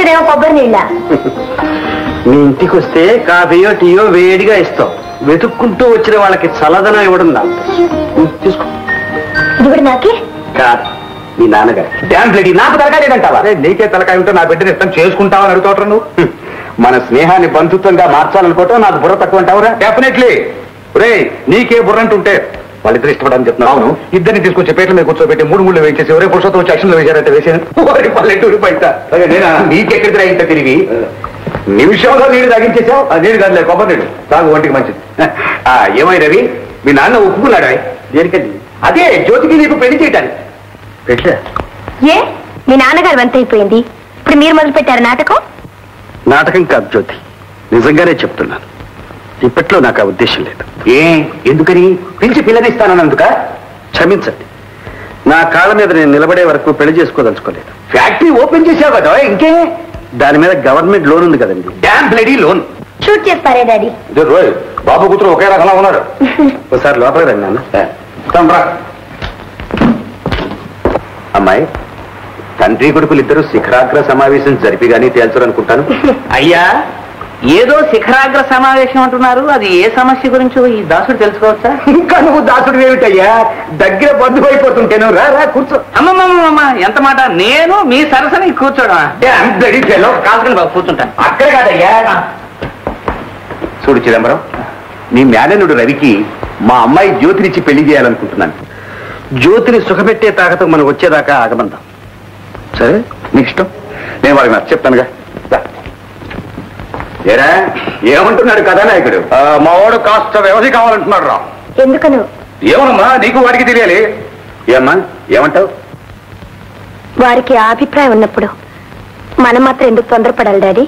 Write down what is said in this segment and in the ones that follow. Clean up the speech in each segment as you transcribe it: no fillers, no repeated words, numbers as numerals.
ఇచ్చేదేమో కొబ్బరి నీళ్ళ. మీ ఇంటికి వస్తే కాఫీయో టీయో వేడిగా ఇస్తాం. వెతుక్కుంటూ వచ్చిన వాళ్ళకి చల్లదనం ఇవ్వడం తీసుకో. ఇది కూడా నాకే కాదు, మీ నాన్నగారు. నాకు తలకాయ లేదంటావా? నీకే తలకాయ ఉంటే నా బిడ్డని ఇష్టం చేసుకుంటావని అడుగుతావు నువ్వు. మన స్నేహాన్ని బంధుత్వంగా మార్చాలనుకోవటం నాకు బుర్ర తక్కువ అంటావురా? డెఫినెట్లీ. రే, నీకే బుర్ర అంటుంటే వాళ్ళిద్దరు ఇష్టపడని చెప్తున్నావు. అవును, ఇద్దరిని తీసుకొచ్చి పేట్ల మీద కూర్చోబెట్టి 3 ముళ్ళు వేసేసి ఒరే పురుషోత్తం వచ్చి అక్షన్లు వేశారంటే వేసాను. పల్లెటూరు బయట నేనా నీకెక్కడికి ఇంత తిరిగి నిమిషంలో నీళ్ళు తాగించేసావు. నీళ్ళు కాదులే, కొబ్బరి నీళ్ళు తాగు, ఒంటికి మంచిది. ఏమై రవి, మీ నాన్న ఒప్పుకున్నాడా? దేనికండి? అదే జ్యోతికి నీకు పెళ్లి చేయటానికి. పెట్టా? ఏ మీ నాన్నగారు వంత అయిపోయింది, ఇప్పుడు మీరు మొదలు పెట్టారు నాటకం? నాటకం కాదు జ్యోతి, నిజంగానే చెప్తున్నాను. ఇప్పట్లో నాకు ఆ ఉద్దేశం లేదు. ఎందుకని? పిలిచి పిల్లనిస్తానందుక? క్షమించండి, నా కాళ్ళ మీద నేను నిలబడే వరకు పెళ్లి చేసుకోదలుచుకోలేదు. ఫ్యాక్టరీ ఓపెన్ చేసావు కదా, ఇంకే? దాని మీద గవర్నమెంట్ లోన్ ఉంది కదండి. Damn bloody loan. షూట్ చేస్తారే డాడీ. బాబు కూతురు ఒకే రకంగా ఉన్నారు. ఒకసారి లోపలికి రండి నాన్న. అమ్మాయి, తండ్రి కొడుకులు ఇద్దరు శిఖరాగ్ర సమావేశం జరిపి గానీ తేల్చారనుకుంటాను. అయ్యా, ఏదో శిఖరాగ్ర సమావేశం అంటున్నారు, అది ఏ సమస్య గురించో ఈ దాసుడు తెలుసుకోవచ్చా? ఇంకా నువ్వు దాసుడు ఏమిటయ్యా, దగ్గర బంధువు అయిపోతుంటేను. రా రా కూర్చో. అమ్మమ్మ, ఎంత మాట! నేను మీ సరసని కూర్చోడం కాల్చుకుని బాబు కూర్చుంటాను. అక్కడ కాదయ్యా. చూడు చిదంబరం, నీ మేననుడు రవికి మా అమ్మాయి జ్యోతినిచ్చి పెళ్లి చేయాలనుకుంటున్నాను. జ్యోతిని సుఖపెట్టే తాకతో మనం వచ్చేదాకా ఆగమందాం. సరే, నీకు ఇష్టం. నేను వాళ్ళకి నాకు చెప్తానుగా. ఏరా, ఏమంటున్నాడు కథానాయకుడు? మా వాడు కాస్త వ్యవధి కావాలంటున్నాడు రా. ఎందుకను? ఏమనమ్మా, నీకు వాడికి తెలియాలి. ఏమ్మా, ఏమంటావు? వారికి ఆ అభిప్రాయం ఉన్నప్పుడు మనం మాత్రం ఎందుకు తొందరపడాలి daddy?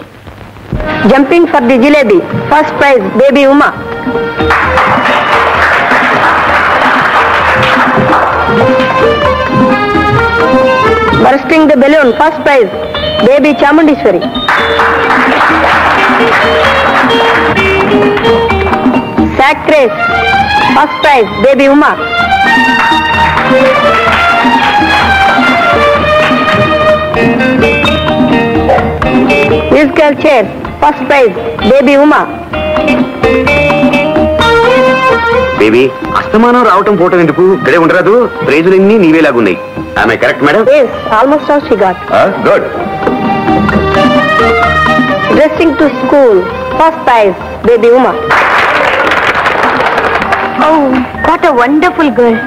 Jumping for the jalebi, first prize baby Uma. Bursting the balloon, first prize baby Chamundeshwari. Sack race, first prize baby Uma. Musical chair, first prize baby Uma. Baby, అస్తమానం రావటం పోవటం ఎందుకు? ఇక్కడే ఉండరాదు. ప్రైజులన్నీ నీవేలాగున్నాయి. ఆమె correct madam? Almost all she got. Good. Dressing to school, first prize baby Uma. What a wonderful girl.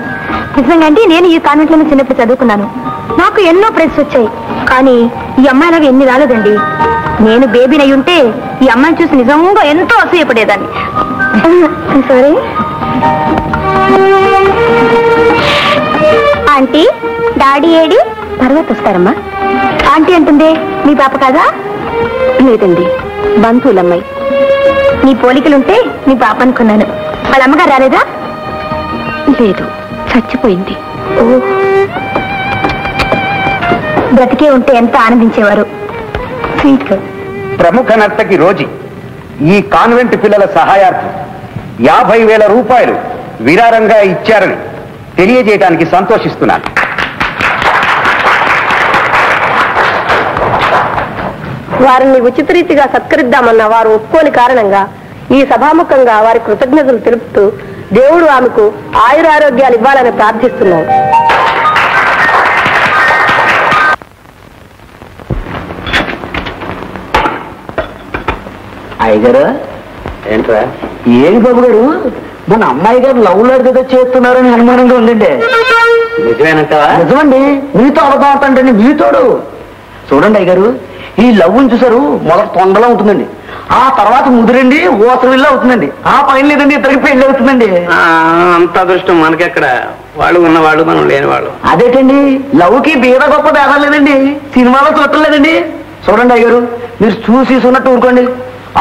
నిజంగా అంటే నేను ఈ కాన్వెంట్ లో చిన్నప్పుడు చదువుకున్నాను. నాకు ఎన్నో ప్రైజ్ వచ్చాయి, కానీ ఈ అమ్మాయి నాకు ఎన్ని రాలేదండి. నేను బేబీని అయి ఉంటే ఈ అమ్మాయిని చూసి నిజంగా ఎంతో అసూయపడేదాన్ని. సారీ ఆంటీ, డాడీ ఏడి? తర్వాత వస్తారమ్మా. ఆంటీ అంటుందే, మీ పాప కాదా? లేదండి, బంధువులమ్మాయి. నీ పోలికలుంటే నీ పాప అనుకున్నాను. వాళ్ళ అమ్మగారు రాలేదా? లేదు, చచ్చిపోయింది. బ్రతికే ఉంటే ఎంత ఆనందించేవారు. స్వీట్. ప్రముఖ నర్తకి రోజీ ఈ కాన్వెంట్ పిల్లల సహాయార్థం 50,000 రూపాయలు విరారంగా ఇచ్చారని తెలియజేయడానికి సంతోషిస్తున్నాను. వారిని ఉచిత రీతిగా సత్కరిద్దామన్న వారు ఒప్పుకోని కారణంగా ఈ సభాముఖంగా వారి కృతజ్ఞతలు తెలుపుతూ దేవుడు ఆమెకు ఆయురారోగ్యాలు ఇవ్వాలని ప్రార్థిస్తున్నాం. అయ్యగారు, ఏంట్రా? ఏమి బాబు గారు, మన అమ్మాయి గారు లవ్ లో ఏదో చేస్తున్నారని అనుమానంగా ఉందండి. నిజమేనంటావా? నిజమండి, మీతో అబద్ధం అవుతాండి. మీతోడు చూడండి అయ్యగారు, ఈ లవ్ చూసారు, మొదట తొండలా ఉంటుందండి, ఆ తర్వాత ముదిరండి ఓసరిల్లా అవుతుందండి, ఆ పైన లేదండి ఇద్దరికి పెళ్లి అవుతుందండి. అంత అదృష్టం మనకెక్కడ? వాళ్ళు ఉన్నవాళ్ళు, మనం లేని వాళ్ళు. అదేటండి, లవ్కి బీద గొప్ప భేదం లేదండి, సినిమాలో చూడటం లేదండి. చూడండి అయ్యగారు, మీరు చూసి చూసినట్టు ఊరుకోండి,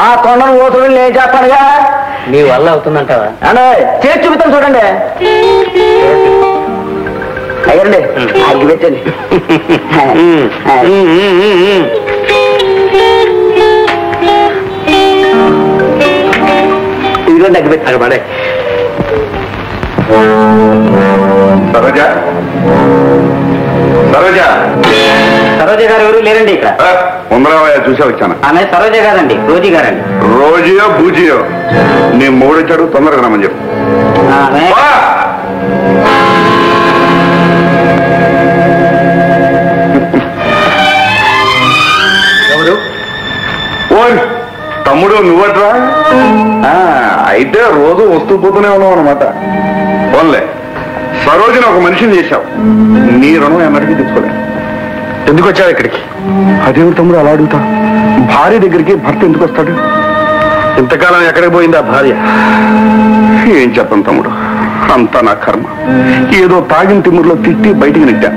ఆ కొండను ఓసరి నేను చేస్తానుగా. నీ వల్ల అవుతుందంటావా? అంటే చేసి చూపిస్తాను చూడండి. అయ్యండి అగ్గి పెట్టండి. ఇదిగోండి అగ్గి పెట్టారు పడే. సరోజా, సరోజా, సరోజా. సరోజ గారు ఎవరు లేరండి ఇక్కడ. ఉందరావయ్య చూసే వచ్చాను. ఆమె సరోజ గారండి, రోజీ గారండి. రోజుయో బూజియో నీ మూడొచ్చాడు, తొందరగా రమ్మని చెప్పు. ఎవరు? ఓ తమ్ముడు నువ్వట్రా? అయితే రోజు వస్తూ పోతూనే ఉన్నావు అనమాట. పోన్లే, సరోజన ఒక మనిషిని చేశావు, నీ రుణం ఎన్నటికీ తెచ్చుకోలే. ఎందుకు వచ్చావు ఇక్కడికి? అదేమి తమ్ముడు అలా అడుగుతా? భార్య దగ్గరికి భర్త ఎందుకు వస్తాడు? ఇంతకాలం ఎక్కడికి పోయింది ఆ భార్య? ఏం చెప్పను తమ్ముడు, అంతా నా కర్మ. ఏదో తాగిన తిమ్మురులో తిట్టి బయటికి నెట్టా,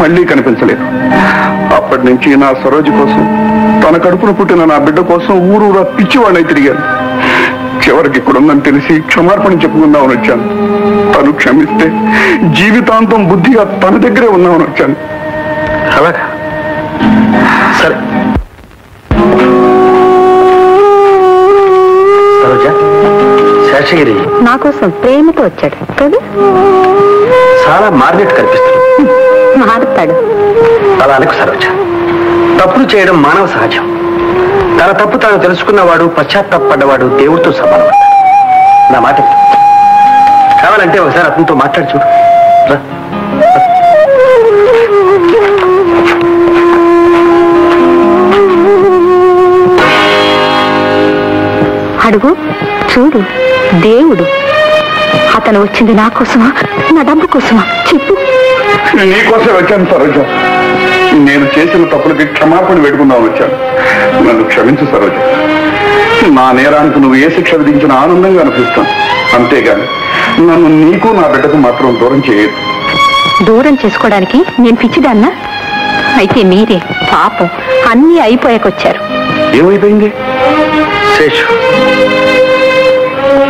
మళ్ళీ కనిపించలేదు. అప్పటి నుంచి నా సరోజ కోసం, తన కడుపున పుట్టిన నా బిడ్డ కోసం ఊరూరా పిచ్చివాడినై తిరిగాను. చివరికి ఇక్కడుందని తెలిసి క్షమార్పణ చెప్పుకుందామని వచ్చాను. తను క్షమిస్తే జీవితాంతం బుద్ధిగా తన దగ్గరే ఉన్నామని వచ్చాను. అలాగా, సరే. సరోజ, శేషగిరి నా కోసం ప్రేమతో వచ్చాడు కదా. చాలా మారినట్టు కనిపిస్తుంది. మారుతాడు. అలా అనుకు సరోజ. తప్పులు చేయడం మానవ సహజం. తన తప్పు తాను తెలుసుకున్నవాడు, పశ్చాత్తాపడ్డవాడు దేవుడితో సమానం. నా మాట కావాలంటే ఒకసారి అతనితో మాట్లాడి చూడు. అడుగు, చూడు, దేవుడు. అతను వచ్చింది నా కోసమా, నా డబ్బు కోసమా చెప్పు. నీకోసం వచ్చాను సరోజ. నేను చేసిన తప్పులకి క్షమాపణ వేడుకుందామని వచ్చాను. నన్ను క్షమించు సరోజ. నా నేరానికి నువ్వు ఏ శిక్ష విధించిన ఆనందంగా అనిపిస్తాను. అంతేగాని నన్ను నీకు నా బిడ్డకు మాత్రం దూరం చేయదు. దూరం చేసుకోవడానికి నేను పిచ్చిదాన్నా? అయితే మీరే పాపం అన్నీ అయిపోయాకొచ్చారు. ఏమైపోయింది? శేషు,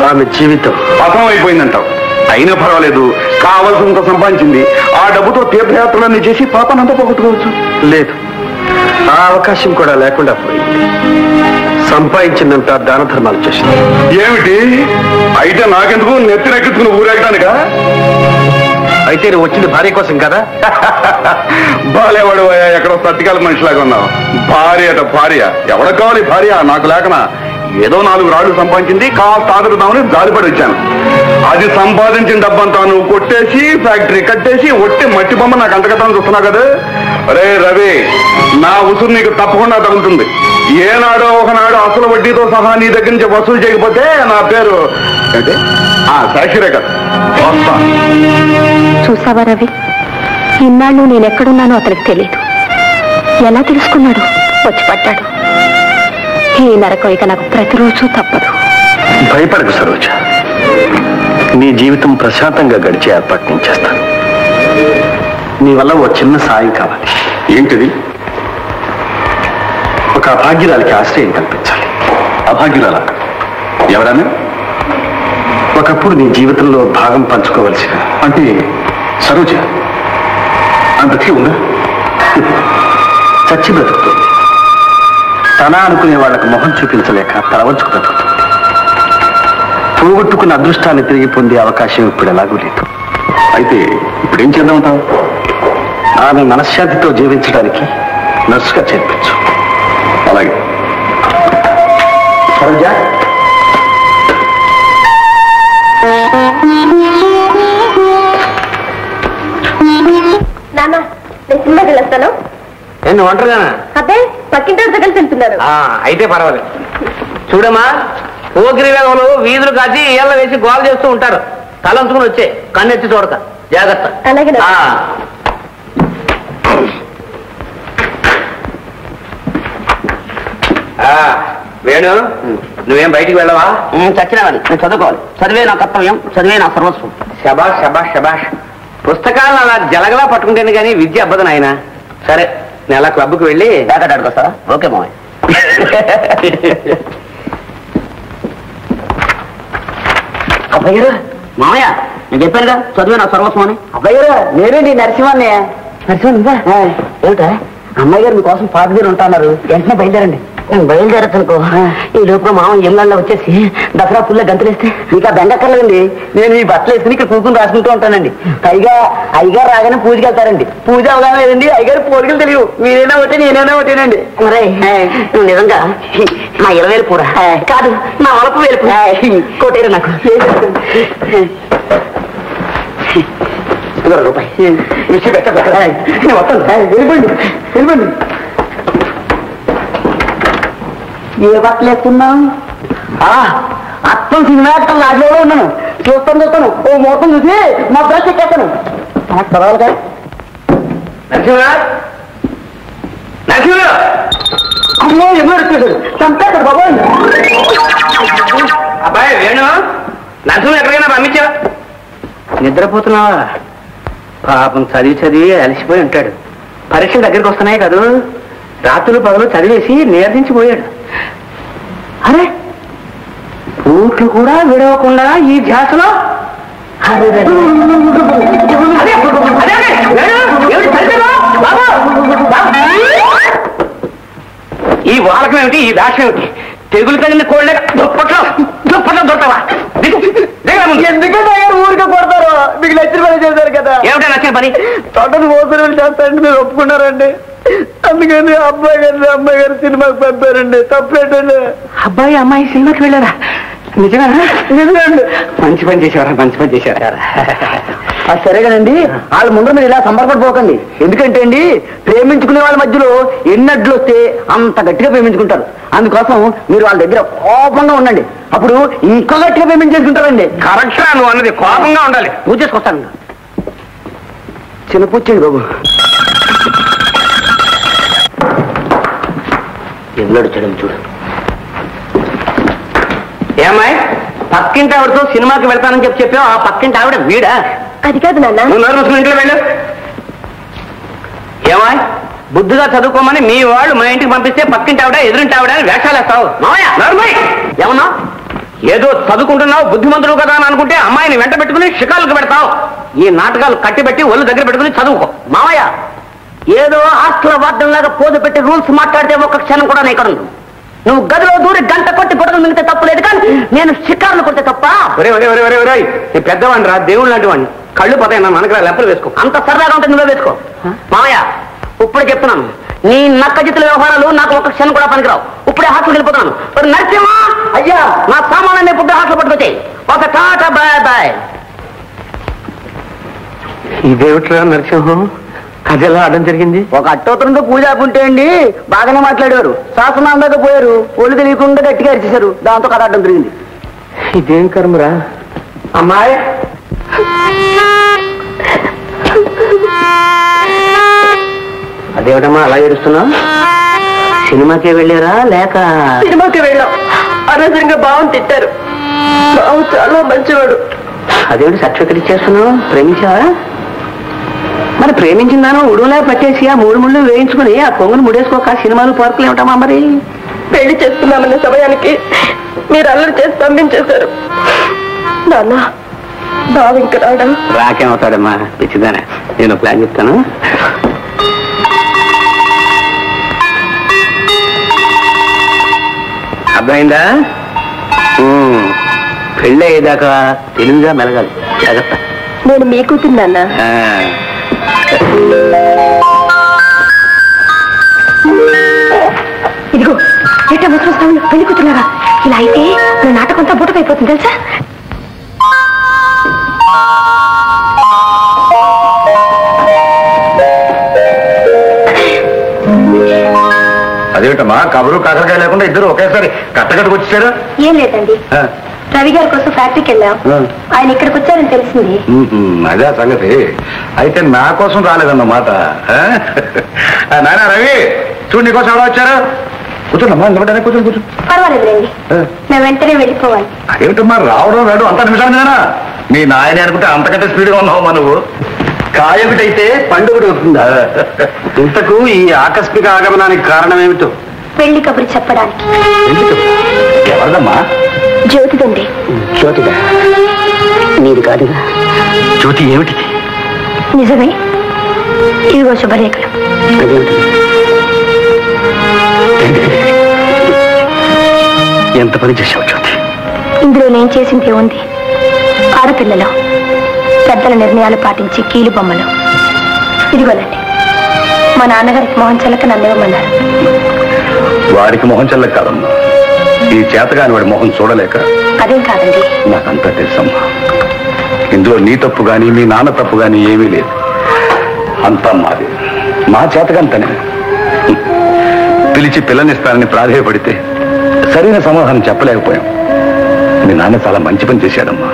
ఆమె జీవితం పతనం అయిపోయిందంటావు. అయినా పర్వాలేదు, కావలసినంత సంపాదించింది. ఆ డబ్బుతో తీర్థయాత్రలన్నీ చేసి పాపనంతా పోగొట్టుకోవచ్చు. లేదు, ఆ అవకాశం కూడా లేకుండా పోయింది. సంపాదించిందంత దాన ధర్మాలు చేసింది. ఏమిటి? అయితే నాకెందుకు నెత్తినెక్కించుకుని ఊరేగడానికా? అయితే నువ్వు వచ్చింది భార్య కోసం కదా? బాలేవాడు ఎక్కడో సత్తికాల మనిషిలాగా ఉన్నావు. భార్య అట భార్య. ఎవరికి కావాలి భార్య? నాకు లేకనా? ఏదో 4 రాళ్లు సంపాదించింది, కాస్త ఆదురుదామని జాలిపడి వచ్చాను. అది సంపాదించిన డబ్బంతా నువ్వు కొట్టేసి ఫ్యాక్టరీ కట్టేసి ఒట్టి మట్టి బొమ్మ నాకు అంతకట్టాలని చూస్తున్నావు కదా. రే రవి, నా ఉసురు నీకు తప్పకుండా తగులుతుంది. ఏనాడో ఒకనాడు అసలు వడ్డీతో సహా నీ దగ్గర నుంచి వసూలు చేయకపోతే నా పేరు అంటే సాక్షిరే కదా. చూసావా రవి, ఇన్నాళ్ళు నేను ఎక్కడున్నానో అతనికి తెలియదు. ఎలా తెలుసుకున్నాడు? వచ్చి పట్టాడు. ఈ నరకం ఇక నాకు ప్రతిరోజు తప్పదు. భయపడకు సరోజ, నీ జీవితం ప్రశాంతంగా గడిచే ఏర్పాటు నేను చేస్తాను. నీ వల్ల ఓ చిన్న సాయం కావాలి. ఏంటిది? ఒక అభాగ్యురాలికి ఆశ్రయం కల్పించాలి. అభాగ్యురాల? ఎవరన్నా? ఒకప్పుడు నీ జీవితంలో భాగం పంచుకోవలసిన. అంటే సరోజ అంతకి ఉందా? చచ్చి బ్రతుకుతుంది. తన అనుకునే వాళ్ళకు మొహం చూపించలేక తలవంచుకు బ్రతుకుతుంది. పోగొట్టుకున్న అదృష్టాన్ని తిరిగి పొందే అవకాశం ఇప్పుడు ఎలాగూ లేదు. అయితే ఇప్పుడు ఏం చేద్దామంటావు? ఆమె మనశ్శాంతితో జీవించడానికి నర్సుగా చేర్పించు. అలాగే. సరోజ, నాన్న, నేను సినిమాకి వెళ్ళొస్తాను. నేను ఒంటరిగానా? అబ్బే, పక్కింటి కలిసి వెళ్తున్నారు. అయితే పర్వాలేదు. చూడమ్మా, పోకిరి వేగంలో వీధులు కాచి ఇళ్ళ వేసి గోలు చేస్తూ ఉంటారు. తలంచుకుని వచ్చే, కన్నెత్తి చూడక జాగ్రత్త. అలాగే. వేణు, నువ్వేం బయటికి వెళ్ళవా? చచ్చినావని నేను చదువుకోవాలి. చదివే నా కర్తవ్యం, చదివే నా సర్వస్వం. శబాష్ శబాష్ శబాష్. పుస్తకాలను అలా జలగలా పట్టుకుంటేనే కానీ విద్య అబ్బదు నాయన. సరే, నేను అలా క్లబ్కి వెళ్ళి జాగ్రత్త అడుగుతారా? ఓకే మామయ్య. అబ్బాయి గారు, మామయ్య నేను చెప్పానుగా చదివే నా సర్వస్వం అని. అబ్బాయి గారు, నేనేంటి నరసింహాన్ని. నరసింహ ఏమిటా? అమ్మాయి గారు మీకోసం పాత దగ్గర ఉంటున్నారు. వెంటనే బయలుదేరండి. బయలుదేరచ్చనుకో ఈ లోపల మామ ఎమ్మెల్యే వచ్చేసి దసరా పుల్ల గంతులేస్తే నీకు ఆ బెంగక్కర్లేదండి. నేను ఈ బట్టలు వేసుకుని ఇక్కడ కూకుని రాసుకుంటూ ఉంటానండి. పైగా అయ్యగారు రాగానే పూజకి వెళ్తారండి. పూజ అవగానే లేదండి అయ్యగారు పోలికలు తెలియవు. మీరైనా ఒకటే నేనైనా ఒకటేనండి. మరే నువ్వు నిజంగా నా 20,000 కూడా కాదు నా వలపు వేలు కోటేరు నాకు రూపాయి విషయం వెళ్ళిపోండి వెళ్ళిపోండి. ఏ బట్టలు వేసుకున్నాం? అత్తం సినిమా యాక్టర్ నాటిలో ఉన్నాను. చూస్తాను ఓ మొత్తం చూసి మా బ్రష్ ఎక్కేస్తాను. చదవాలిగా అమ్మో ఎన్నో వచ్చేసాడు చంపేస్తాడు బాబాయ్. అబ్బాయి వేణు నరసింహ ఎక్కడికైనా పంపించా? నిద్రపోతున్నావా? పాపం చదివి అలసిపోయి ఉంటాడు. పరీక్షలు దగ్గరికి వస్తున్నాయి కదూ. రాత్రులు పగలు చదివేసి నీరసించిపోయాడు. అరే పూట్లు కూడా విడవకుండా ఈ ధ్యాసలో ఈ వాలకం ఏమిటి? ఈ దాక్ష ఏమిటి? తెగులు కలిగిన కోళ్ళ దుప్పట్లో దొరకవా? ఎందుకంటే ఊరికే కొడతారు. మీకు నచ్చిన పని చేశారు కదా. ఏమిటా నచ్చిన పని? తోటను మోసలు చేస్తారంటే మీరు ఒప్పుకున్నారండి. అందుకని అబ్బాయి గారు సినిమాకి పంపారండి. తప్పేటండి. అబ్బాయి అమ్మాయి సినిమాకి వెళ్ళారా? నిజమేనా? నిజమండి. మంచి పని చేశారా? సరేగానండి వాళ్ళ ముందు మీరు ఇలా సంబరపడిపోకండి. ఎందుకంటే అండి ప్రేమించుకునే వాళ్ళ మధ్యలో ఎన్నడ్లు వస్తే అంత గట్టిగా ప్రేమించుకుంటారు. అందుకోసం మీరు వాళ్ళ దగ్గర కోపంగా ఉండండి. అప్పుడు ఇంకా గట్టిగా ప్రేమించేసుకుంటారండి. కరెక్టా నువ్వు అన్నది? కోపంగా ఉండాలి. పూజ చేసుకొస్తాను. చిన్న పూజ చేయండి బాబు. ఎన్నడు చెడం చూడు. ఏమ్మాయి పక్కింటి ఆవిడతో సినిమాకి వెళ్తానని చెప్పావు. ఆ పక్కింటి ఆవిడ వీడా? అది కాదు నాన్న. నువ్వు నోరు మూసుకుని ఇంట్లో వెళ్ళు. ఏమాయ్ బుద్ధిగా చదువుకోమని మీ వాళ్ళు మా ఇంటికి పంపిస్తే పక్కింటి ఆవిడ ఎదురింటి ఆవిడ అని వేషాలు వేస్తావు. ఏమన్నా ఏదో చదువుకుంటున్నావు బుద్ధిమంతుడు కదా అని అనుకుంటే అమ్మాయిని వెంట పెట్టుకుని షికారులకు పెడతావు. ఈ నాటకాలు కట్టిబెట్టి ఒళ్ళు దగ్గర పెట్టుకుని చదువుకో. మావయ్య ఏదో హాస్టల్ వార్డెన్ లాగా పోదు పెట్టి రూల్స్ మాట్లాడితే ఒక్క క్షణం కూడా నేను ఇక్కడ నువ్వు గదిలో దూరి గంట కొట్టి గొడవలు మిగితే తప్పులేదు, కానీ నేను షికారులు కొడితే తప్ప. నీ పెద్దవాడిని రా, దేవుడు లాంటి వాడిని. కళ్ళు పోతాయి నా మనకు లెప్పలు వేసుకో. అంత సరదాగా ఉంటే నువ్వే వేసుకో. మావయ్య ఇప్పుడే చెప్తున్నాను, నీ నక్క జిత్తుల వ్యవహారాలు నాకు ఒక క్షణం కూడా పనికిరావు. ఇప్పుడే హాస్టల్కి వెళ్ళిపోతున్నాను. నరసింహ అయ్యా నా సామాన్యాన్ని ఇప్పుడు హాస్టల్ పట్టుకొచ్చాయి. ఒక టాటా బాయ్ బాయ్. ఇదేమిట్రా నరసింహం, అది ఎలా ఆడడం జరిగింది? ఒక అట్టోత్తరంతో పూజ ఆపుంటే అండి బాగానే మాట్లాడేవారు. శాసనం దాకా పోయారు. ఒళ్ళు తెలియకుండా గట్టిగా అరిచేశారు. దాంతో కథ ఆడడం జరిగింది. ఇదేం కర్మరా అమ్మాయి. అదేమిటమ్మా అలా ఏడుస్తున్నావు? సినిమాకే వెళ్ళారా లేక? సినిమాకి వెళ్ళాం. అనవసరంగా బావని తిట్టారు. బావ చాలా మంచివాడు. అదేమిటి సర్టిఫికెట్ ఇచ్చేస్తున్నావు? ప్రేమించావా? మరి ప్రేమించిందాను ఉడులా పట్టేసి ఆ 3 ముళ్ళు వేయించుకుని ఆ కొంగును ముడేసుకోక సినిమాలు పార్కులు ఏమిటమ్మా? మరి పెళ్లి చేసుకున్నామన్న సమయానికి మీరు అల్లరి చేసి పంపించేశారు. నాన్న బావ ఇంక రాడా? రాకేమవుతాడమ్మా పిచ్చిదానే. నేను ప్లాన్ చెప్తాను. అర్థమైందా? పెళ్ళి అయ్యేదాకా తెలివిగా మెలగాలి. జాగ్రత్త. నేను మీ కూతురు నాన్న. ఇదిగో ఎట్లా ముసలి పెళ్లి కూతురులాగా. ఇలా అయితే నా నాటకంతా బుటకైపోతుంది తెలుసా? అదేమిటమ్మా కబరు కాకరకాయ లేకుండా ఇద్దరు ఒకేసారి కట్టకట్టుకు వచ్చేసారు? ఏం లేదండి, రవి గారి కోసం ఫ్యాక్టరీకి వెళ్ళాం. ఆయన ఇక్కడికి వచ్చారని తెలిసింది. అదే సంగతి. అయితే నా కోసం రాలేదన్నమాట. నాయనా రవి చూడు, నీకోసం ఎవరో వచ్చారు. కూర్చోండమ్మా, ఎందుకంటే కూర్చో. పర్వాలేదులేండి, మేము వెంటనే వెళ్ళిపోవాలి. అదేమిటమ్మా రావడం రాడు అంత నిమిషాలు మీ నాయన అనుకుంటే అంతకంటే స్పీడ్గా ఉన్నావమ్మా నువ్వు. కాయొకటైతే పండుగ అవుతుందా? ఇంతకు ఈ ఆకస్మిక ఆగమనానికి కారణం ఏమిటో? పెళ్లి కబురు చెప్పడానికి. ఎవరిదమ్మా? జ్యోతిదండి. జ్యోతిగా నీది కాదుగా? జ్యోతి ఏమిటిది? నిజమే. ఇదిగో శుభరేఖలు. ఎంత పని చేశావు జ్యోతి? ఇందులో నేను చేసింది ఏముంది? ఆడపిల్లలు పెద్దల నిర్ణయాలు పాటించి కీలు బొమ్మలు. ఇదిగోనండి, మా నాన్నగారికి మొహం చల్లక నన్ను ఇవ్వమన్నారు. వాడికి మొహం చల్లక కాదమ్మా, ఈ చేతగాని వాడి మొహం చూడలేక. అదేం కాదండి. నాకంతా తెలుసమ్మా. ఇందులో నీ తప్పు గాని మీ నాన్న తప్పు గాని ఏమీ లేదు. అంతా మాది, మా చేతగాంతనే. పిలిచి పిల్లనిస్తానని ప్రాధేయపడితే సరైన సమాధానం చెప్పలేకపోయాం. మీ నాన్న చాలా మంచి పని చేశాడమ్మా.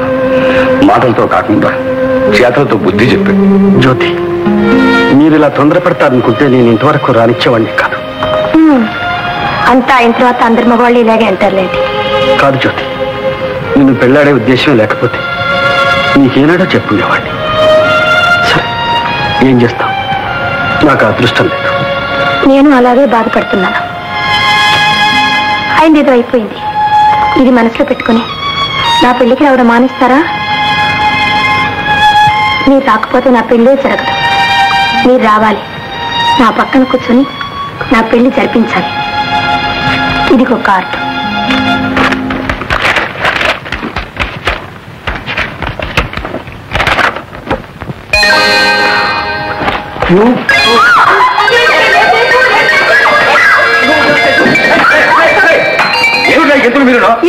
మాటలతో కాకుండా చేతలతో బుద్ధి చెప్పాడు. జ్యోతి, మీరు ఇలా తొందరపడతారనుకుంటే నేను ఇంతవరకు రానిచ్చేవాడిని కాదు. అంతా అయిన తర్వాత అందరి మగవాళ్ళు ఇలాగే అంటారులేండి. కాదు జ్యోతి, నిన్ను పెళ్ళాడే ఉద్దేశం లేకపోతే నీకేనాడో చెప్పుండేవాడిని. సరే, ఏం చేస్తాం, నాకు అదృష్టం లేదు. నేను అలాగే బాధపడుతున్నాను. అయింది ఏదో అయిపోయింది. ఇది మనసులో పెట్టుకుని నా పెళ్లికి రావడం మానేస్తారా? మీరు రాకపోతే నా పెళ్ళే జరగదు. మీరు రావాలి, నా పక్కన కూర్చొని నా పెళ్లి జరిపించాలి. ఇదిగో కార్డు.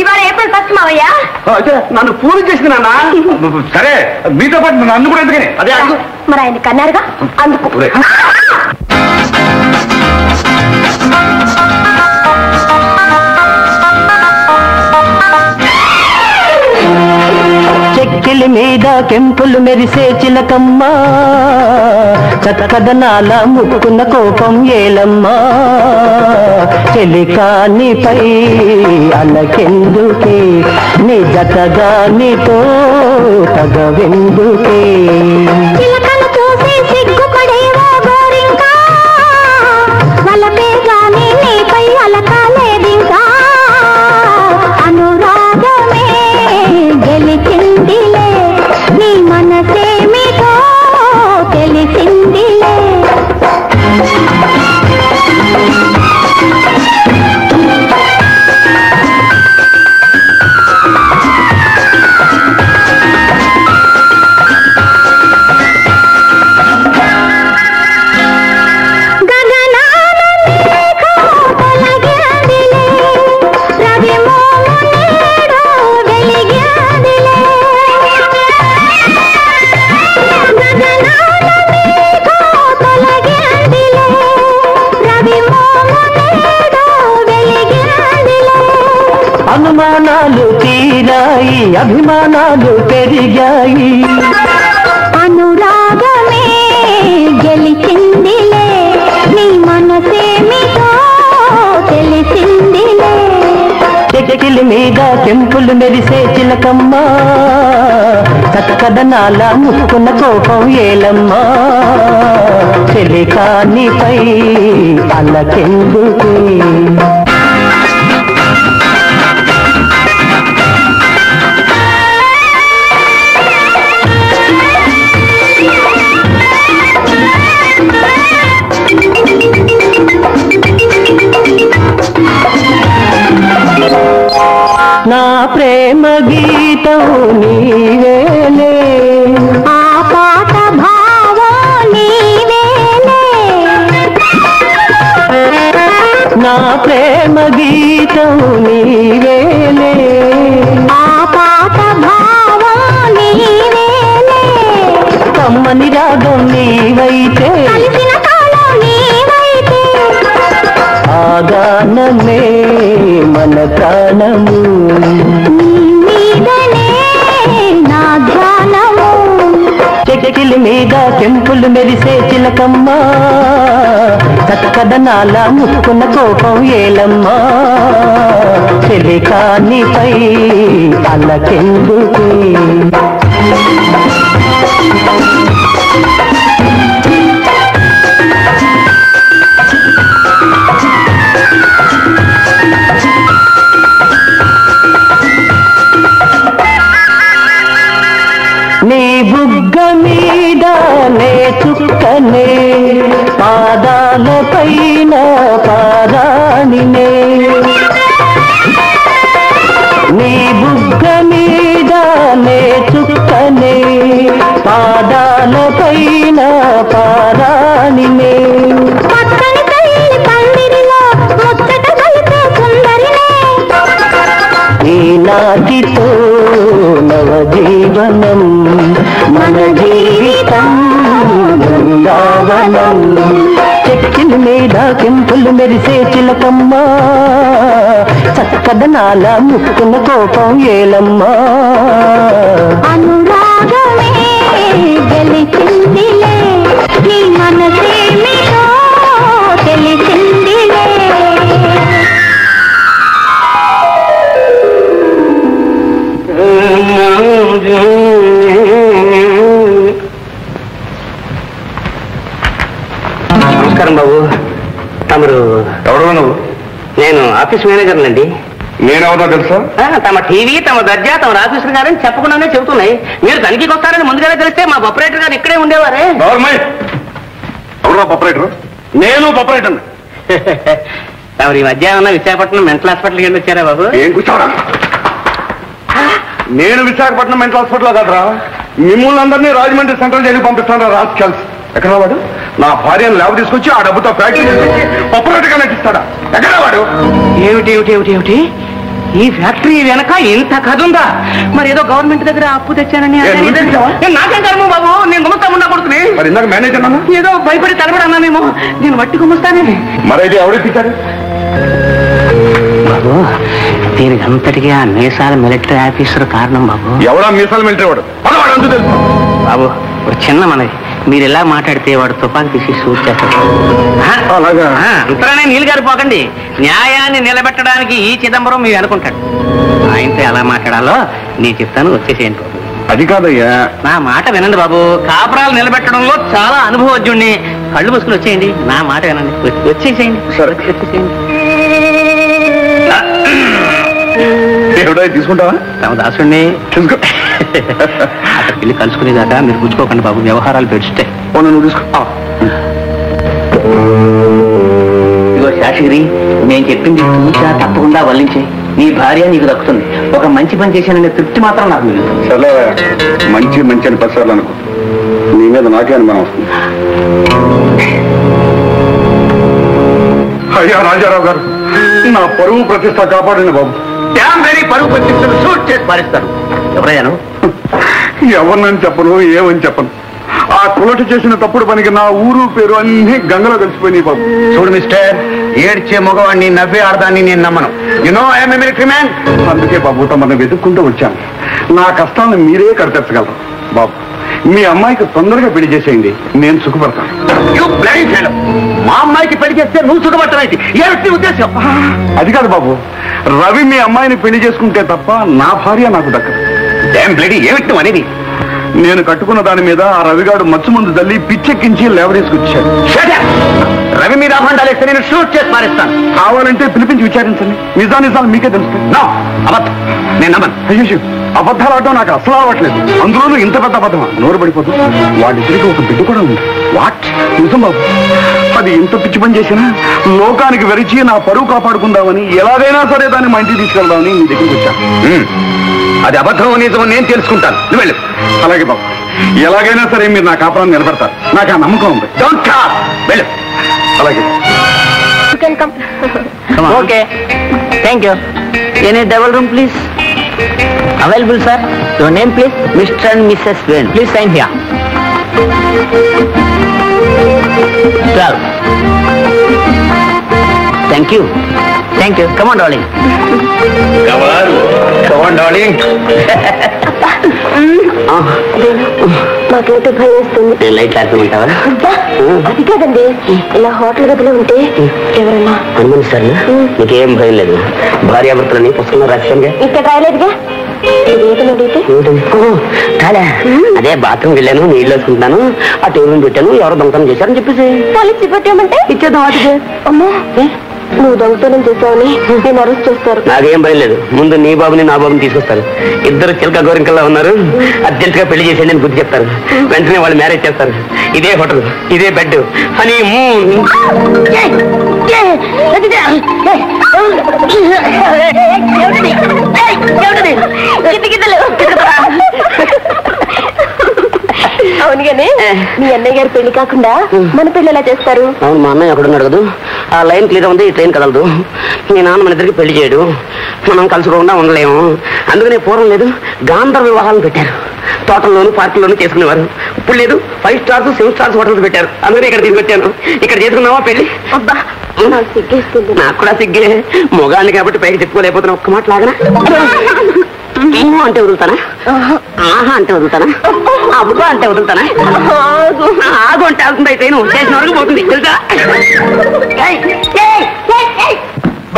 ఇవాళ ఏప్రిల్ 1 మావయ్య. నన్ను పూజ చేసింది నాన్న. సరే, మీతో పాటు నన్ను కూడా ఎందుకని? అదే మరి ఆయన కన్నారుగా, అందుకు. చెక్కిలి మీద కెంపులు మెరిసే చిలకమ్మ, చక్కదనాల ముక్కున్న కోపం ఏలమ్మా. చెలికానిపై అలకెందుకే, నీ జతగా నీతో తగవెందుకే. అనుమానాలు తీరాయి, అభిమానాలు పెరిగాయి. అనురాగమే గెలిచిందిలే, నీ మనసేమిటో తెలిసిందిలే. చెక్కిలి మీద చెంపులు మెరిసే చిలకమ్మ, చక్కదనాల ముక్కున్న కోపం ఏలమ్మా. చెలికానిపై అల్లకెందుకే. నా ప్రేమ గీతం నీవేలే, ఆ పాట భావం నీవేలే. నా ప్రేమ గీతం నీవేలే, ఆ పాట భావం నీవేలే. కమ్మని రాగం నీవైతే, కలిసిన కాలం నీవైతే, ఆ గానమే మన ప్రాణము. నీదనే నా ధ్యానము. చెక్కిలి మీద చెంపులు మెరిసే చిలకమ్మ, చక్కదనాల ముక్కున్న కోపం ఏలమ్మా. చెలికానిపై అల్లకెందుకే. నీ బుగ్గ మీద నే చుక్కనే, పాదాల పైన పారాణినే. నాటితో నవజీవనం మన జీవితం బృందావనం చెక్కిల మీద కెంపులు మెరిసే చిలకమ్మ చక్కదనాల ముక్కున్న కోపం ఏలమ్మా అనురాగమే గెలిచిందిలే నీ మనసేమిటో తెలిసిందిలే నమస్కారం బాబు. తమరు ఎవరు నువ్వు? నేను ఆఫీస్ మేనేజర్నండి. నేనెవరో తెలుసా? తమ టీవీ తమ దర్జా తమ ఆఫీసర్ గారని చెప్పకుండానే చెబుతున్నాయి. మీరు తనిఖీకి వస్తారని ముందుగానే తెలిస్తే మా ఆపరేటర్ గారు ఇక్కడే ఉండేవారే. ఎవరు ఆపరేటర్? నేను ఆపరేటర్. తమరు ఈ మధ్య ఉన్న విశాఖపట్నం మెంటల్ హాస్పిటల్కి వెళ్ళి వచ్చారా బాబు? ఏం కూర్చోరా? నేను విశాఖపట్నం మెంటల్ హాస్పిటల్ కదరా, మిమ్మల్ని అందరినీ రాజమండ్రి సెంట్రల్ జైలుకి పంపిస్తాను. రాస్కెల్స్. ఎక్కడ వాడు? నా భార్యను లేవ తీసుకొచ్చి ఆ డబ్బుతో ఫ్యాక్టరీ ఆపరేటర్గా నటిస్తాడా? ఎక్కడ వాడు? ఏమిటి ఏమిటి ఏమిటి ఏమిటి ఈ ఫ్యాక్టరీ వెనక ఇంత కథ ఉందా? మరి ఏదో గవర్నమెంట్ దగ్గర అప్పు తెచ్చానని నాకేం కర్మ బాబు, నేను గుమస్తా ఉన్నా కొడుకుని. మరి ఇందాక మేనేజర్ అన్నా? ఏదో భయపడి తలబడి అన్నానేమో, నేను వట్టి గుమస్తానే. మరైతే ఎవడెత్తిచ్చారు బాబు? దీనికి అంతటికీ ఆ మీసాల మిలిటరీ ఆఫీసర్ కారణం బాబు. ఎవడా మీసాల మిలిటరీ వాడు? వాడు అంతు తెలుసు బాబు. ఒక చిన్న మనది, మీరు ఎలా మాట్లాడితే వాడు తుపాకి తీసి షూట్ చేస్తాడు. అంతలోనే నీళ్ళు గారిపోకండి. న్యాయాన్ని నిలబెట్టడానికి ఈ చిదంబరం మీరు అనుకుంటాడు. ఆయనతో ఎలా మాట్లాడాలో నేను చెప్తాను, వచ్చేసేయండి బాబు. అది కాదయ్యా, నా మాట వినండి బాబు. కాపురాలు నిలబెట్టడంలో చాలా అనుభవజ్ఞుణ్ణి. కళ్ళు మూసుకుని వచ్చేయండి, నా మాట వినండి. వచ్చేసేయండి. సరే. వచ్చేసేయండి. ఎవడో తీసుకుంటావా? తమ దాసుడిని చూసుకో. అక్కడికి వెళ్ళి కలుసుకునేదాకా మీరు పుచ్చుకోకండి బాబు, వ్యవహారాలు పెడితే. నువ్వు తీసుకో. ఇదిగో శాషగిరి, నేను చెప్పింది చూసా తప్పకుండా వల్లించే. నీ భార్య నీకు దక్కుతుంది. ఒక మంచి పని చేశాననే తృప్తి మాత్రం నాకు మిగులుతుంది. సరే, మంచి మంచి అని పసార్లు అనుకో. నీ మీద నాకే అనుమానం వస్తుంది. అయ్యా రాజారావు గారు, నా పరువు ప్రతిష్ట కాపాడండి బాబు. పరువు ప్రతిష్టలు షూట్ చేసి పారిస్తాను. ఎవరయ్యాను? ఎవరినని చెప్పను, ఏమని చెప్పను. ఆ కులట చేసిన తప్పుడు పనికి నా ఊరు పేరు అన్ని గంగలో కలిసిపోయినాయి బాబు. చూడు మిస్టర్, ఏడ్చే మగవాడిని నవ్వే ఆడదాన్ని నేను నమ్మను. You know I'm a military man. అందుకే బాబు తమను వెతుక్కుంటూ వచ్చాను. నా కష్టాలను మీరే కడతెచ్చగలరు బాబు. మీ అమ్మాయికి తొందరగా పెళ్లి చేసేయండి, నేను సుఖపడతాను. You bloody fellow. మా అమ్మాయికి పెళ్లి చేస్తే నువ్వు సుఖపడతావేంటి? ఏమిటి ఉద్దేశం? అది కాదు బాబు, రవి మీ అమ్మాయిని పెళ్లి చేసుకుంటే తప్ప నా భార్య నాకు దక్కదు. డామ్ బ్లడీ, ఏమిటి నువ్వు అనేది? నేను కట్టుకున్న దాని మీద ఆ రవిగాడు మచ్చు ముందు తల్లి పిచ్చెక్కించి లేవరేసుకొచ్చాడు. రవి మీద అభండాలు వేస్తే నేను షూట్ చేసి పారిస్తాను. కావాలంటే పిలిపించి విచారించండి, నిజాలు మీకే తెలుస్తాయి. నో, అబద్ధం, నేను నమ్మను. అయ్యో, అబద్ధాలు ఆడటం నాకు అసలు అవ్వట్లేదు. అందులోనూ ఇంత పెద్ద అబద్ధమా? నోరు పడిపోతుంది. వాడిద్దరికి ఒక బిడ్డ కూడా ఉంది. వాట్? నిజం బాబు. అది ఎంత పిచ్చి పని చేసినా లోకానికి వెరిచి నా పరువు కాపాడుకుందామని ఎలాగైనా సరే దాన్ని మా ఇంటికి తీసుకెళ్దామని మీ దగ్గరికి వచ్చాను. అది అబద్ధం నిజం నేను తెలుసుకుంటాను. నువ్వు వెళ్ళు. అలాగే బాబు, ఎలాగైనా సరే మీరు నా కాపురాన్ని నిలబెడతారు, నాకు ఆ నమ్మకం ఉంది. డోంట్ టాక్, వెళ్ళు. అలాగే. Okay, thank you. Any double room please? Available sir. Your name please? Mr and Mrs Venu. Please sign here. 12. Thank you. Thank you. Come on darling. Come on, darling. నాకైతే భయం వేస్తుంది. నేను లైట్ ఆడుకుంటావా? అది కాదండి, ఇలా hotel గదిలో ఉంటే ఎవరన్నా అనుమానిస్తారు. నీకేం భయం లేదు. భార్యాభర్తలని పుస్తకంలో రాశానుగా. ఇక్కడ రాయలేదుగా. అదే బాత్రూమ్ వెళ్ళాను, నీళ్ళు వేసుకుంటున్నాను, ఆ టేబుల్ పెట్టాను, ఎవరో దొంగతనం చేశారని చెప్పేసి పోలీస్ రిపోర్ట్ ఏమంటే ఇచ్చేద్దాం. వాటికి అమ్మా, నువ్వు దొంగతనం చేసావని నేను అరెస్ట్ చేస్తారు. నాకేం భయం లేదు. ముందు నీ బాబుని నా బాబుని తీసుకొస్తారు. ఇద్దరు చిలక గోరింకల్లా ఉన్నారు. అర్జెంట్ గా పెళ్లి చేసేది అని బుద్ధి చెప్తారు. వెంటనే వాళ్ళు మ్యారేజ్ చేస్తారు. ఇదే హోటల్, ఇదే బెడ్, హనీ మూన్. అవును అలాగనే మీ అన్నయ్య గారి పెళ్లి కాకుండా మన పెళ్లి ఎలా చేస్తారు? అవును, మా అన్నయ్య ఎక్కడున్నాడు కదా, ఆ లైన్ క్లియర్ ఉంది, ఈ ట్రైన్ కదలదు. మీ నాన్న మన ఇద్దరికి పెళ్లి చేయడు, మనం కలుసుకోకుండా ఉండలేము. అందుకనే పూర్వం లేదు గాంధర్వ వివాహాలను పెట్టారు. తోటల్లోనూ పార్కుల్లోనూ చేసుకునేవారు. ఇప్పుడు లేదు 5 స్టార్స్ 7 స్టార్స్ హోటల్స్ పెట్టారు. అందుకనే ఇక్కడ తీసుకొచ్చాను. ఇక్కడ చేసుకున్నావా పెళ్లి? అబ్బా సిగ్గేస్తుంది. నాకు కూడా సిగ్గే, మొగాన్ని కాబట్టి పైకి చెప్పుకోలేకపోతున్నా. ఒక్క మాట లాగనా అంటే వదులుతానా, ఆహా అంటే వదులుతానా, అబ్బా అంటే వదులుతానా, ఆగు అంటే ఆగుతుంది. అయితే నువ్వు చేసిన వరకు పోతుంది తెలుసా?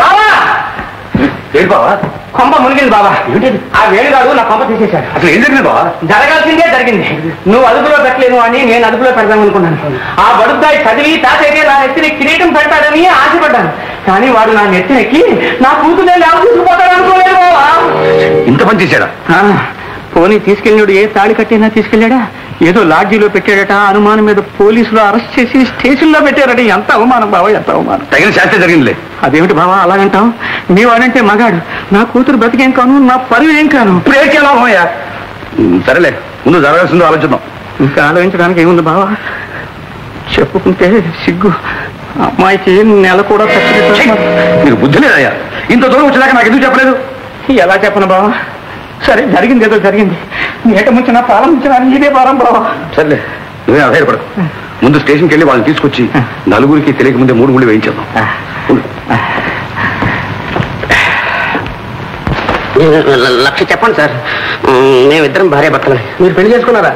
బావా ఏంటి బావా? కొంప మునిగింది బావా. ఆ వేణుగాడు నా కొంప తీసేశాడు. అసలు ఏం జరిగింది బావా? జరగాల్సిందే జరిగింది. నువ్వు అదుపులో పెట్టలేను అని నేను అదుపులో పెడదాం అనుకున్నాను. ఆ బడుద్దాయి చదివి తాతయ్య నా నెత్తిని కిరీటం పెడతాడని ఆశపడ్డాను. కానీ వాడు నా నెత్తినెక్కి నా కూతురు తీసుకుపోతాడు అనుకోలేదు బావా. ఇంత పని చేశాడా? పోనీ తీసుకెళ్ళాడు. ఏ తాళి కట్టినా తీసుకెళ్ళాడా? ఏదో లాడ్జీలో పెట్టాడట. అనుమానం మీద పోలీసులు అరెస్ట్ చేసి స్టేషన్లో పెట్టారట. ఎంత అవమానం బావా, ఎంత అవమానం. తగిన శాస్త్రం జరిగిందిలే. అదేమిటి బావా అలాగంటావు? నీ వాడంటే మగాడు, నా కూతురు బ్రతికేం కాను, నా పరువు ఏం కాను. ఇప్పుడు ఏం చేయాలయ్యా? సరేలే, ముందు జరగాల్సిందో ఆలోచిద్దాం. ఇంకా ఆలోచించడానికి ఏముంది బావా? చెప్పుకుంటే సిగ్గు. అమ్మాయికి నెల కూడా నీకు బుద్ధి లేదయ్యా. ఇంత దూరం వచ్చేదాకా నాకు ఎందుకు చెప్పలేదు? ఎలా చెప్పను బావా? సరే, జరిగింది ఏదో జరిగింది. నీట ముంచిన పాలం ముంచిన నీదే భారం బావా. సర్లే, నువ్వే ఆధారపడకు. ముందు స్టేషన్కి వెళ్ళి వాళ్ళని తీసుకొచ్చి నలుగురికి తెలియక ముందే 3 గుళ్ళు వేయించేద్దాం. లక్ష చెప్పండి సార్, మేమిద్దరం భార్య భర్తలు. మీరు పెళ్లి చేసుకున్నారా?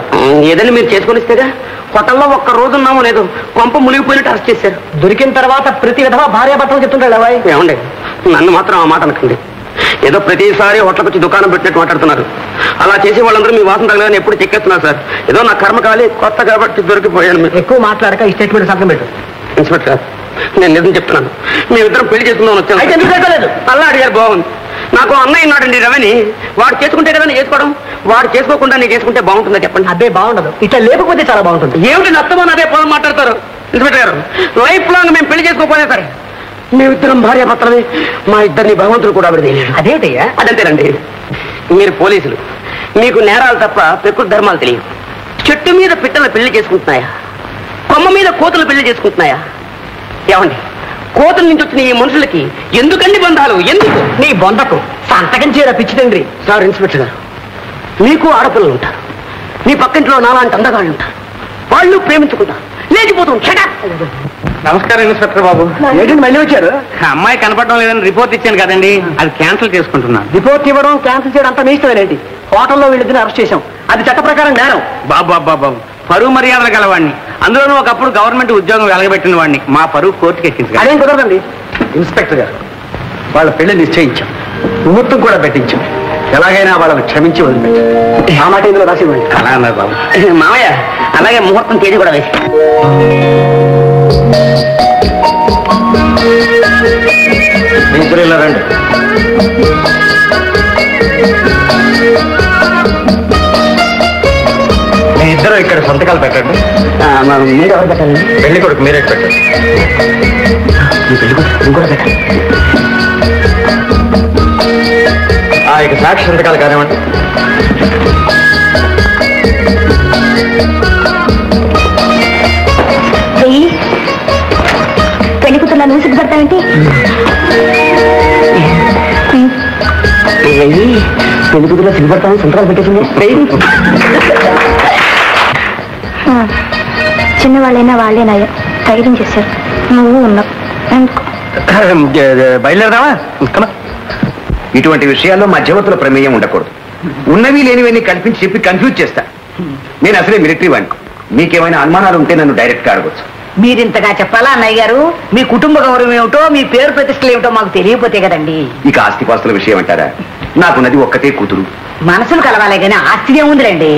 ఏదైనా మీరు చేసుకొనిస్తేగా. హోటల్లో ఒక్క రోజు ఉన్నామో లేదో కొంప మునిగిపోయినట్టు అరెస్ట్ చేశారు. దొరికిన తర్వాత ప్రతి విధంగా భార్య భర్తలు చెప్తుంటాడు అబ్బాయి. ఏమండి, నన్ను మాత్రం ఆ మాట అనకండి. ఏదో ప్రతిసారి హోటల్కి వచ్చి దుకాణం పెట్టినట్టు మాట్లాడుతున్నారు. అలా చేసే వాళ్ళందరూ మీ వాసన తగ్గలని ఎప్పుడు చెక్కేస్తున్నారు సార్. ఏదో నా కర్మ కాలి కొత్త కాబట్టి దొరికిపోయాను. మీరు ఎక్కువ మాట్లాడక ఈ స్టేట్మెంట్ సంతకం పెట్టు. ఇన్స్పెక్టర్ గారు, నేను నిజం చెప్తున్నాను. మేమిద్దరం పెళ్లి చేసుకుందామని వచ్చాను. అయితే ఎందుకు పెట్టలేదు? అలా అడిగారు, బాగుంది. నాకు అన్నయ్య ఉన్నాడండి రవిని. వాడు చేసుకుంటే కదా నేను చేసుకోవడం. వాడు చేసుకోకుండా నేను చేసుకుంటే బాగుంటుందా చెప్పండి? అదే బాగుండదు, ఇట్లా లేకపోతే చాలా బాగుంటుంది. ఏమిటి నష్టమని అదే పొలం మాట్లాడతారు ఇన్స్పెక్టర్ గారు. లైఫ్ లాంగ్ మేము పెళ్లి చేసుకోకపోయినా సరే మేమిద్దరం భార్య భర్తలమే. మా ఇద్దరిని భగవంతుడు కూడా విడదీయలేడు. అదేంటయ్యా? అదంతేనండి. మీరు పోలీసులు, మీకు నేరాలు తప్ప ప్రకృతి ధర్మాలు తెలియదు. చెట్టు మీద పిట్టలు పెళ్లి చేసుకుంటున్నాయా, కొమ్మ మీద కోతులు పెళ్లి చేసుకుంటున్నాయా? ఏమండి, కోతుల నుంచి వచ్చిన ఈ మనుషులకి ఎందుకండి బంధాలు? ఎందుకు? నీ బొందకు సంతకం చేయరా పిచ్చి తండ్రి. సార్ ఇన్స్పెక్టర్ గారు, మీకు ఆడపిల్లలు ఉంటారు. మీ పక్కింట్లో నాలాంటి అందగాళ్ళు ఉంటారు. వాళ్ళు ప్రేమించుకుంటారు, లేచిపోతుంటారు. నమస్కారం ఇన్స్పెక్టర్ బాబు. ఏంటండి మళ్ళీ వచ్చారు? అమ్మాయి కనపడడం లేదని రిపోర్ట్ ఇచ్చాను కదండి, అది క్యాన్సిల్ చేసుకుంటున్నాను. రిపోర్ట్ ఇవ్వడం క్యాన్సిల్ చేయడం అంతా మీ ఇష్టమేనండి. హోటల్లో వీళ్ళిద్దరిని అరెస్ట్ చేశాం, అది చట్ట ప్రకారం నేరం. బాబు పరువు మర్యాదలు గలవాడిని, అందులోనూ ఒకప్పుడు గవర్నమెంట్ ఉద్యోగం వెలగబెట్టిన వాడిని మా పరువు కోర్టుకి ఎక్కించారు. అదేం కుదరదండి. ఇన్స్పెక్టర్ గారు, వాళ్ళ పెళ్లి నిశ్చయించాం, ముహూర్తం కూడా పెట్టించాం. ఎలాగైనా వాళ్ళని క్షమించి వదిలిపెట్టాం. ఆ మాట ఇందులో రాసివ్వండి. అలా అన్నారు బాబు. మామయ్య, అలాగే ముహూర్తం తేదీ కూడా వేసి. మీ ఇద్దరు ఇలా రండి. మీ ఇద్దరు ఇక్కడ సంతకాలు పెట్టండి. మీరు ఎవరు పెట్టండి? పెళ్లి కొడుకు మీరే పెట్టండి. మీ పెళ్లి కొడుకు కూడా పెట్టండి. ఇక సాక్షి సంతకాలు కానివ్వండి. పెళ్లి కూతుర్లా నువ్వు సిగ్గుపడతావేంటి? పెళ్లి కూతురులో సిగ్గుపడతాను సంతకాలు పెట్టేసింది. చిన్నవాళ్ళైనా వాళ్ళేనాయో ధైర్యం చేశారు, నువ్వు ఉన్నావు. బయలుదేరదామా? ఇటువంటి విషయాల్లో మధ్యవర్తుల ప్రమేయం ఉండకూడదు. ఉన్నవి లేనివన్నీ కల్పించి చెప్పి కన్ఫ్యూజ్ చేస్తా. నేను అసలే మిలిటరీ వాడిని. మీకేమైనా అనుమానాలు ఉంటే నన్ను డైరెక్ట్ గా అడగొచ్చు. మీరింతగా చెప్పాలా అన్నయ్య గారు? మీ కుటుంబ గౌరవం ఏమిటో, మీ పేరు ప్రతిష్టలు ఏమిటో మాకు తెలియపోతే కదండి. ఇక ఆస్తిపాస్తుల విషయం అంటారా? నాకున్నది ఒక్కతే కూతురు. మనసులు కలవాలే కానీ ఆస్తి ఏముందిలేండి.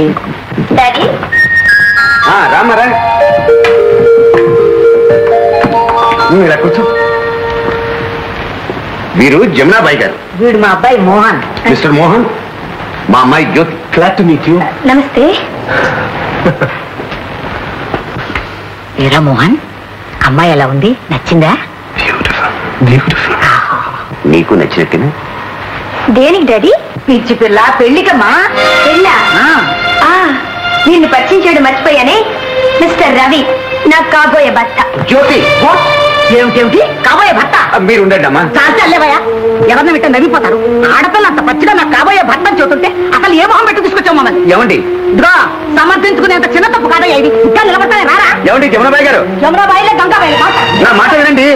డాడీ రామారా, నువ్వు ఇలా కూర్చో. వీరు జమునాబాయి గారు. వీడు మా అబ్బాయి మోహన్. మిస్టర్ మోహన్, మా అమ్మాయి Jyoti. Glad to meet you. నమస్తే. ఏరా మోహన్, అమ్మాయి ఎలా ఉంది? నచ్చిందా? బ్యూటిఫుల్. నీకు నచ్చినట్టుగా? దేనికి డాడీ? పిచ్చి పిల్ల, పెళ్లికమ్మా. పెళ్ళా? నిన్ను పరిచయం చేయడం మర్చిపోయానే, మిస్టర్ రవి, నాకు కాబోయే భర్త. జ్యోతి ఏమిటేమిటి కాబోయే భర్త? మీరు ఉండండి అమ్మా. చాలేవయ్యా, ఎవరిని విట్ట నవ్విపోతారు. ఆడపిల్ల అంత పచ్చిగా నాకు కాబోయే భర్త చూస్తుంటే అసలు ఏ మొహం పెట్టి తీసుకొచ్చావు మమ్మల్ని? ఏమండి ఇదిగో సమర్థించుకునేంత చిన్న తప్పు కాదయ్యా ఇది. ఇంకా నిలబడతానే రారా? ఏమండి జమునాబాయి గారు, జమునాబాయిలే గంగాబాయిలే నా మాట వినండి.